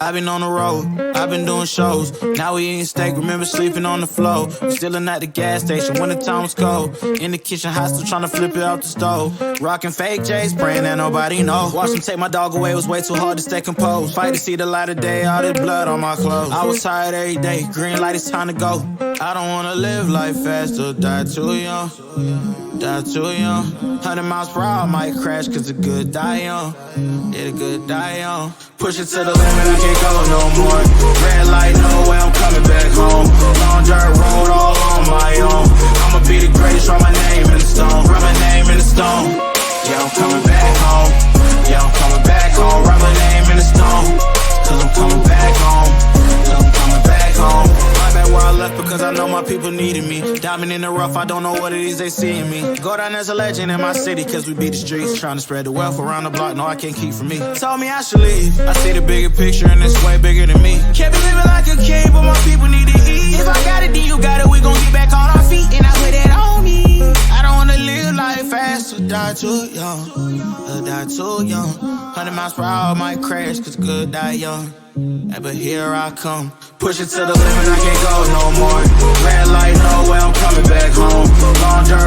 I've been on the road, I've been doing shows. Now we eating steak, remember sleeping on the floor. Stealing at the gas station when the time was cold. In the kitchen, hot, still trying to flip it out the stove. Rocking fake J's, praying that nobody know. Watch them take my dog away, it was way too hard to stay composed. Fight to see the light of day, all this blood on my clothes. I was tired every day, green light, it's time to go. I don't wanna live life fast or die too young. Die too young. 100 miles per hour, I might crash, cause the good die young. Yeah, the good die young. Push it to the limit, I can't go no more. Red light, no way, I'm coming back home. Long dirt road, all on my own. I'ma be the greatest, write my name in the stone. Write my name in the stone. Yeah, I'm coming back home. Yeah, I'm coming back home. Write my name in the stone. Cause I'm coming back home. Cause I'm coming back home. Right back where I left because I know my people needed me. Diamond in the rough, I don't know what it is they see in me. Go down as a legend in my city cause we beat the streets. Trying to spread the wealth around the block, no I can't keep from me. Told me I should leave. I see the bigger picture and it's way bigger than me. Can't be living like a king, but my people need to eat. If I got it, then you got it, we gon' get back on our feet. And I put it on me. I don't wanna live life fast or die too young. Or die too young. 100 miles per hour, might crash cause good die young. Yeah, but here I come. Push it to the limit, I can't go no more. Red light, no way, I'm coming back home. Long dirt